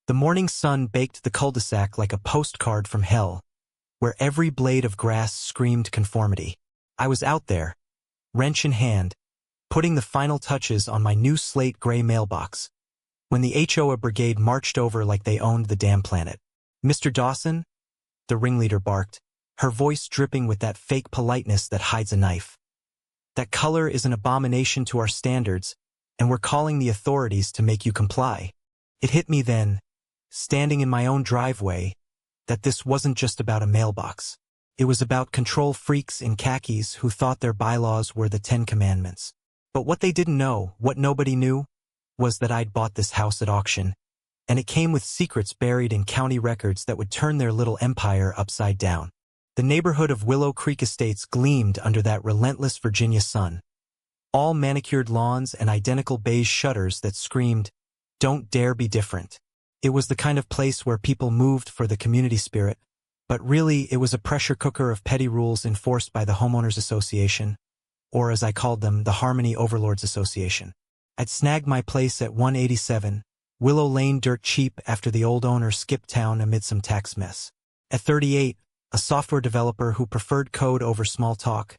The morning sun baked the cul-de-sac like a postcard from hell, where every blade of grass screamed conformity. I was out there, wrench in hand, putting the final touches on my new slate gray mailbox, when the HOA brigade marched over like they owned the damn planet. "Mr. Dawson?" the ringleader barked, her voice dripping with that fake politeness that hides a knife. "That color is an abomination to our standards, and we're calling the authorities to make you comply." It hit me then, standing in my own driveway, that this wasn't just about a mailbox. It was about control freaks in khakis who thought their bylaws were the 10 Commandments. But what they didn't know, what nobody knew, was that I'd bought this house at auction, and it came with secrets buried in county records that would turn their little empire upside down. The neighborhood of Willow Creek Estates gleamed under that relentless Virginia sun. All manicured lawns and identical beige shutters that screamed, "Don't dare be different." It was the kind of place where people moved for the community spirit, but really it was a pressure cooker of petty rules enforced by the Homeowners Association, or as I called them, the Harmony Overlords Association. I'd snagged my place at 187 Willow Lane dirt cheap after the old owner skipped town amid some tax mess. At 38, a software developer who preferred code over small talk,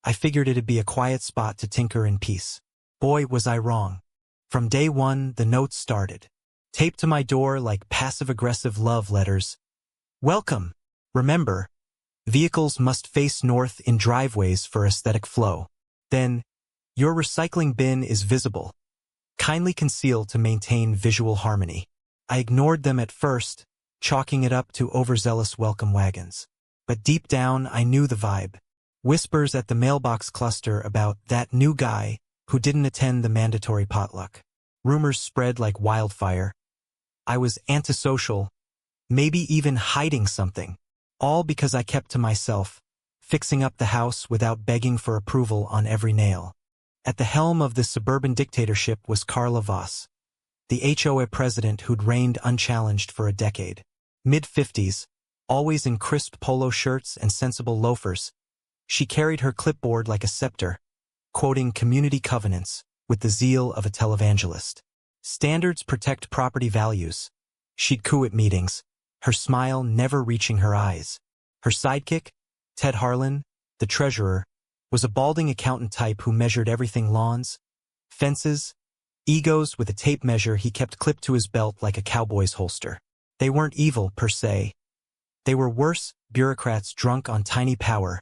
I figured it'd be a quiet spot to tinker in peace. Boy, was I wrong. From day one, the notes started, taped to my door like passive-aggressive love letters. "Welcome. Remember, vehicles must face north in driveways for aesthetic flow." Then, "Your recycling bin is visible. Kindly conceal to maintain visual harmony." I ignored them at first, chalking it up to overzealous welcome wagons. But deep down, I knew the vibe. Whispers at the mailbox cluster about that new guy who didn't attend the mandatory potluck. Rumors spread like wildfire. I was antisocial, maybe even hiding something, all because I kept to myself, fixing up the house without begging for approval on every nail. At the helm of this suburban dictatorship was Carla Voss, the HOA president who'd reigned unchallenged for a decade. Mid-50s, always in crisp polo shirts and sensible loafers, she carried her clipboard like a scepter, quoting community covenants with the zeal of a televangelist. Standards protect property values. She'd coo at meetings, her smile never reaching her eyes. Her sidekick, Ted Harlan, the treasurer, was a balding accountant type who measured everything: lawns, fences, egos with a tape measure he kept clipped to his belt like a cowboy's holster. They weren't evil, per se. They were worse, bureaucrats drunk on tiny power,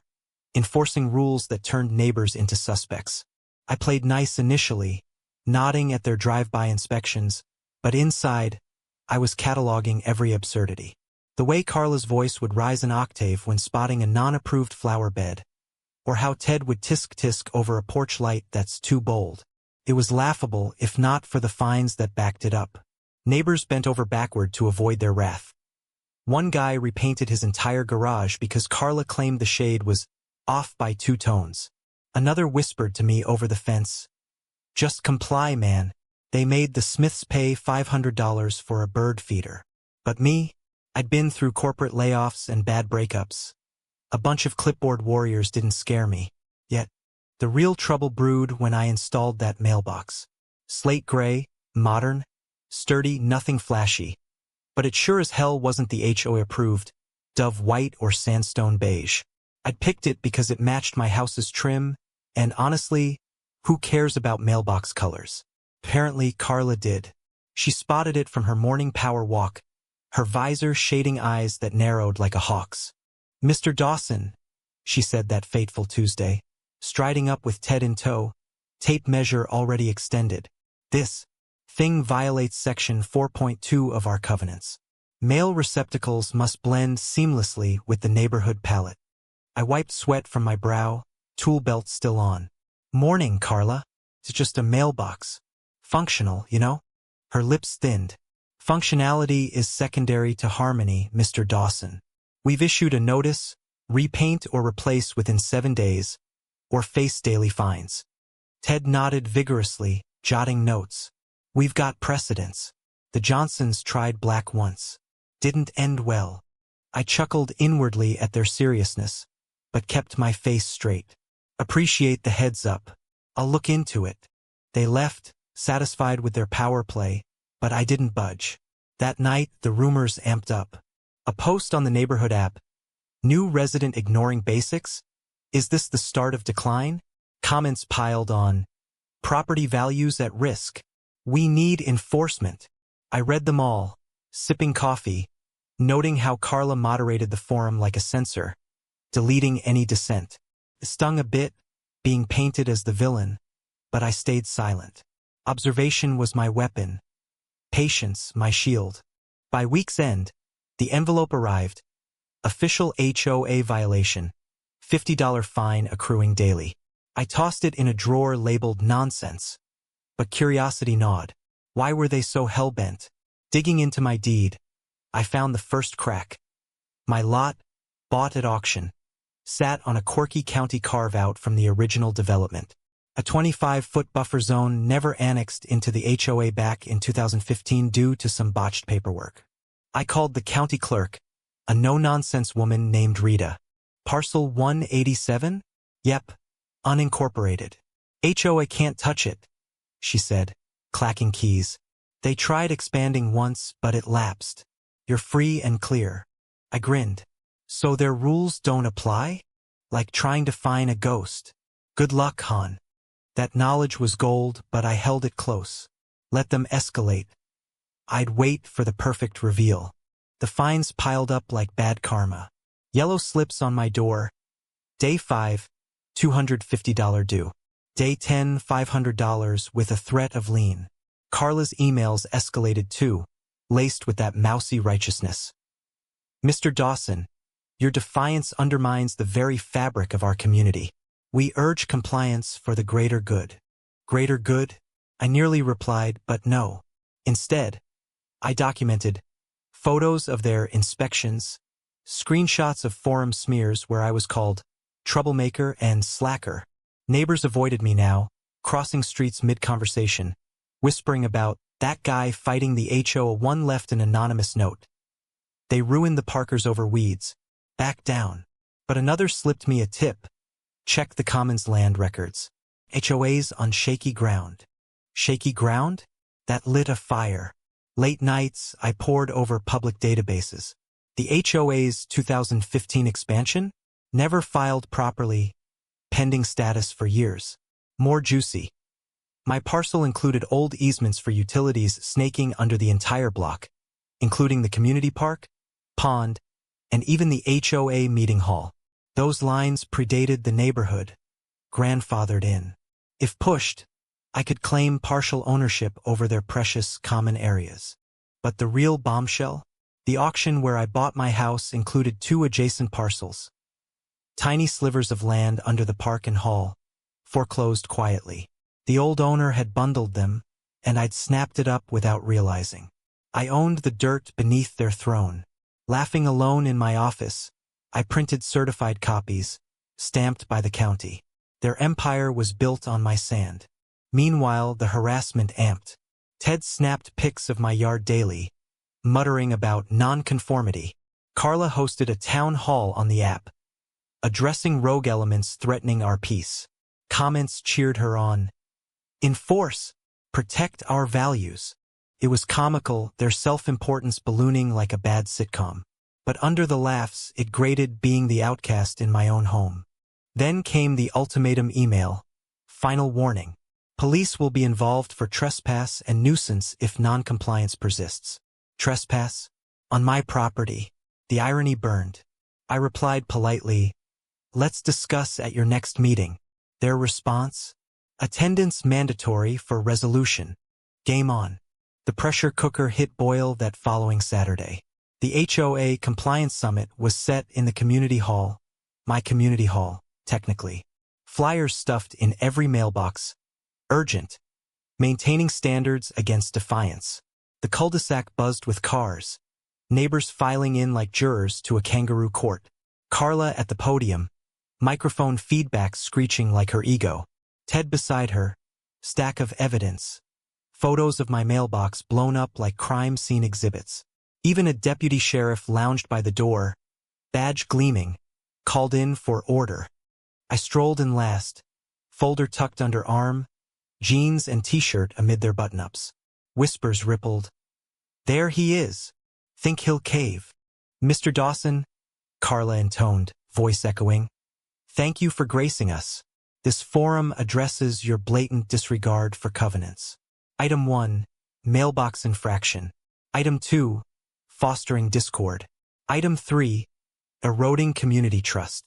enforcing rules that turned neighbors into suspects. I played nice initially, nodding at their drive-by inspections, but inside, I was cataloging every absurdity. The way Carla's voice would rise an octave when spotting a non-approved flower bed, or how Ted would tisk-tisk over a porch light that's too bold. It was laughable if not for the fines that backed it up. Neighbors bent over backward to avoid their wrath. One guy repainted his entire garage because Carla claimed the shade was off by 2 tones. Another whispered to me over the fence, "Just comply, man." They made the Smiths pay $500 for a bird feeder. But me, I'd been through corporate layoffs and bad breakups. A bunch of clipboard warriors didn't scare me. Yet, the real trouble brewed when I installed that mailbox. Slate gray, modern, sturdy, nothing flashy. But it sure as hell wasn't the HOA-approved Dove white or sandstone beige. I'd picked it because it matched my house's trim, and honestly, who cares about mailbox colors? Apparently, Carla did. She spotted it from her morning power walk, her visor shading eyes that narrowed like a hawk's. "Mr. Dawson," she said that fateful Tuesday, striding up with Ted in tow, tape measure already extended. "This thing violates Section 4.2 of our covenants. Mail receptacles must blend seamlessly with the neighborhood palette." I wiped sweat from my brow, tool belt still on. "Morning, Carla. It's just a mailbox. Functional, you know?" Her lips thinned. "Functionality is secondary to harmony, Mr. Dawson. We've issued a notice, repaint or replace within 7 days, or face daily fines." Ted nodded vigorously, jotting notes. "We've got precedents. The Johnsons tried black once. Didn't end well." I chuckled inwardly at their seriousness, but kept my face straight. "Appreciate the heads up. I'll look into it." They left, satisfied with their power play, but I didn't budge. That night, the rumors amped up. A post on the neighborhood app. New resident ignoring basics? Is this the start of decline? Comments piled on. Property values at risk. We need enforcement. I read them all, sipping coffee, noting how Carla moderated the forum like a censor, deleting any dissent. It stung a bit, being painted as the villain, but I stayed silent. Observation was my weapon. Patience, my shield. By week's end, the envelope arrived. Official HOA violation. $50 fine accruing daily. I tossed it in a drawer labeled nonsense. But curiosity gnawed. Why were they so hell-bent? Digging into my deed, I found the first crack. My lot, bought at auction, sat on a quirky county carve-out from the original development. A 25-foot buffer zone never annexed into the HOA back in 2015 due to some botched paperwork. I called the county clerk, a no-nonsense woman named Rita. Parcel 187? Yep, unincorporated. HOA can't touch it, she said, clacking keys. They tried expanding once, but it lapsed. You're free and clear. I grinned. So their rules don't apply? Like trying to find a ghost. Good luck, hon. That knowledge was gold, but I held it close. Let them escalate. I'd wait for the perfect reveal. The fines piled up like bad karma. Yellow slips on my door. Day 5, $250 due. Day 10, $500 with a threat of lien. Carla's emails escalated too, laced with that mousy righteousness. Mr. Dawson, your defiance undermines the very fabric of our community. We urge compliance for the greater good. Greater good? I nearly replied, but no. Instead, I documented photos of their inspections, screenshots of forum smears where I was called troublemaker and slacker. Neighbors avoided me now, crossing streets mid-conversation, whispering about that guy fighting the HOA. One left an anonymous note. They ruined the Parkers over weeds. Back down. But another slipped me a tip. Check the Commons land records. HOAs on shaky ground. Shaky ground? That lit a fire. Late nights, I pored over public databases. The HOA's 2015 expansion? Never filed properly. Pending status for years. More juicy. My parcel included old easements for utilities snaking under the entire block, including the community park, pond, and even the HOA meeting hall. Those lines predated the neighborhood, grandfathered in. If pushed, I could claim partial ownership over their precious common areas. But the real bombshell? The auction where I bought my house included 2 adjacent parcels. Tiny slivers of land under the park and hall, foreclosed quietly. The old owner had bundled them, and I'd snapped it up without realizing. I owned the dirt beneath their throne. Laughing alone in my office, I printed certified copies, stamped by the county. Their empire was built on my sand. Meanwhile, the harassment amped. Ted snapped pics of my yard daily, muttering about nonconformity. Carla hosted a town hall on the app, addressing rogue elements threatening our peace. Comments cheered her on. Enforce, protect our values. It was comical, their self-importance ballooning like a bad sitcom. But under the laughs, it grated being the outcast in my own home. Then came the ultimatum email. Final warning. Police will be involved for trespass and nuisance if non-compliance persists. Trespass? On my property. The irony burned. I replied politely, let's discuss at your next meeting. Their response? Attendance mandatory for resolution. Game on. The pressure cooker hit boil that following Saturday. The HOA Compliance Summit was set in the community hall. My community hall, technically. Flyers stuffed in every mailbox. Urgent. Maintaining standards against defiance. The cul-de-sac buzzed with cars. Neighbors filing in like jurors to a kangaroo court. Carla at the podium. Microphone feedback screeching like her ego. Ted beside her. Stack of evidence. Photos of my mailbox blown up like crime scene exhibits. Even a deputy sheriff lounged by the door, badge gleaming, called in for order. I strolled in last, folder tucked under arm, jeans and t-shirt amid their button-ups. Whispers rippled. There he is. Think he'll cave. Mr. Dawson, Carla intoned, voice echoing. Thank you for gracing us. This forum addresses your blatant disregard for covenants. Item 1, mailbox infraction. Item 2, fostering discord. Item 3, eroding community trust.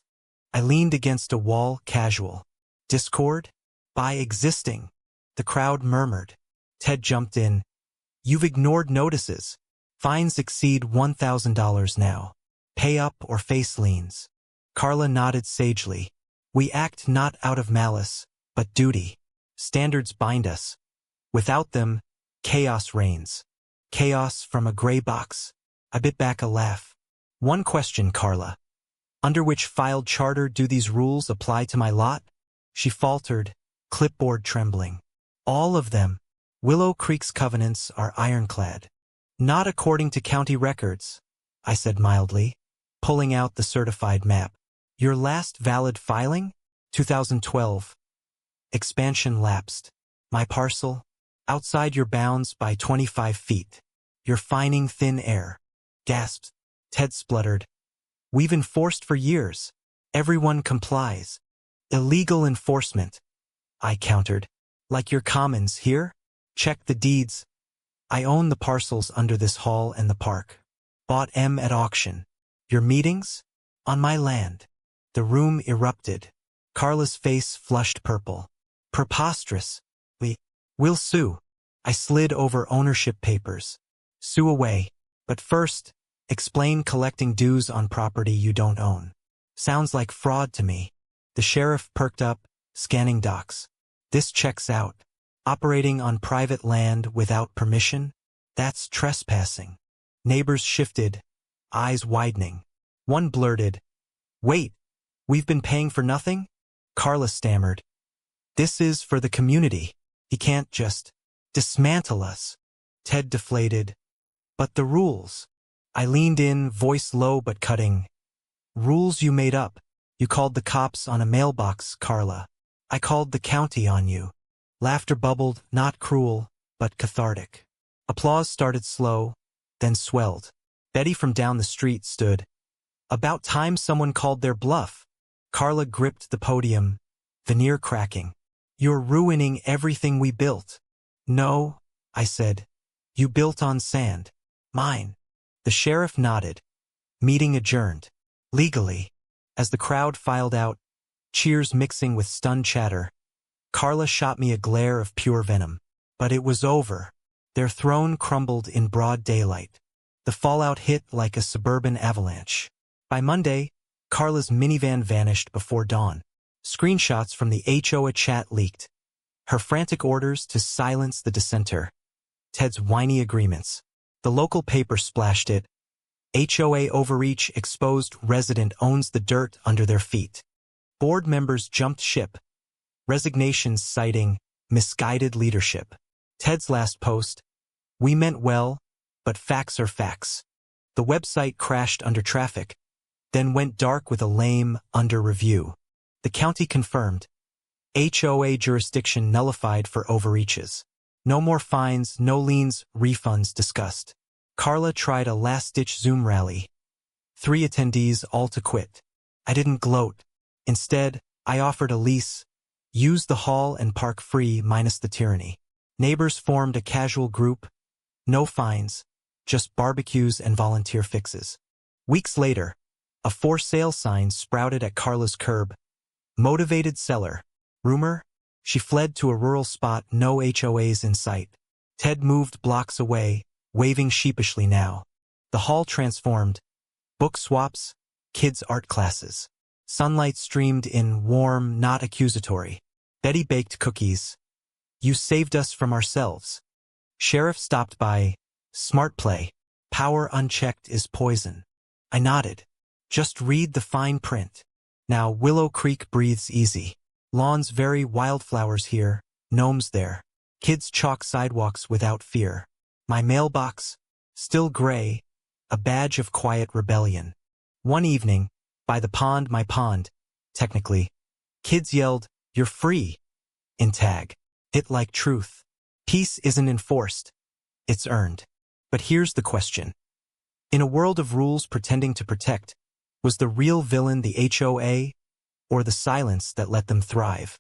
I leaned against a wall, casual. Discord? By existing. The crowd murmured. Ted jumped in. You've ignored notices. Fines exceed $1,000 now. Pay up or face liens. Carla nodded sagely. We act not out of malice, but duty. Standards bind us. Without them, chaos reigns. Chaos from a gray box. I bit back a laugh. One question, Carla. Under which filed charter do these rules apply to my lot? She faltered, clipboard trembling. All of them. Willow Creek's covenants are ironclad. Not according to county records, I said mildly, pulling out the certified map. Your last valid filing? 2012. Expansion lapsed. My parcel? Outside your bounds by 25 feet. You're fining thin air. Gasped. Ted spluttered. We've enforced for years. Everyone complies. Illegal enforcement. I countered. Like your commons here? Check the deeds. I own the parcels under this hall and the park. Bought M at auction. Your meetings? On my land. The room erupted. Carla's face flushed purple. Preposterous. We'll sue. I slid over ownership papers. Sue away. But first, explain collecting dues on property you don't own. Sounds like fraud to me. The sheriff perked up, scanning docs. This checks out. Operating on private land without permission? That's trespassing. Neighbors shifted, eyes widening. One blurted, Wait, we've been paying for nothing? Carla stammered. This is for the community. He can't just dismantle us. Ted deflated. But the rules. I leaned in, voice low but cutting. Rules you made up. You called the cops on a mailbox, Carla. I called the county on you. Laughter bubbled, not cruel, but cathartic. Applause started slow, then swelled. Betty from down the street stood. About time someone called their bluff. Carla gripped the podium, veneer cracking. You're ruining everything we built. No, I said. You built on sand. Mine. The sheriff nodded. Meeting adjourned. Legally. As the crowd filed out, cheers mixing with stunned chatter, Carla shot me a glare of pure venom. But it was over. Their throne crumbled in broad daylight. The fallout hit like a suburban avalanche. By Monday, Carla's minivan vanished before dawn. Screenshots from the HOA chat leaked. Her frantic orders to silence the dissenter. Ted's whiny agreements. The local paper splashed it. HOA overreach exposed resident owns the dirt under their feet. Board members jumped ship. Resignations citing misguided leadership. Ted's last post. We meant well, but facts are facts. The website crashed under traffic, then went dark with a lame under review. The county confirmed. HOA jurisdiction nullified for overreaches. No more fines, no liens, refunds discussed. Carla tried a last-ditch Zoom rally. 3 attendees all to quit. I didn't gloat. Instead, I offered a lease. Use the hall and park free minus the tyranny. Neighbors formed a casual group. No fines, just barbecues and volunteer fixes. Weeks later, a for sale sign sprouted at Carla's curb. Motivated seller. Rumor? She fled to a rural spot, no HOAs in sight. Ted moved blocks away, waving sheepishly now. The hall transformed. Book swaps, kids' art classes. Sunlight streamed in, warm, not accusatory. Betty baked cookies. You saved us from ourselves. Sheriff stopped by. Smart play. Power unchecked is poison. I nodded. Just read the fine print. Now Willow Creek breathes easy. Lawns vary, wildflowers here, gnomes there. Kids chalk sidewalks without fear. My mailbox, still gray, a badge of quiet rebellion. One evening, by the pond, my pond, technically, kids yelled, "You're free!" in tag. Hit like truth. Peace isn't enforced. It's earned. But here's the question. In a world of rules pretending to protect, was the real villain the HOA or the silence that let them thrive?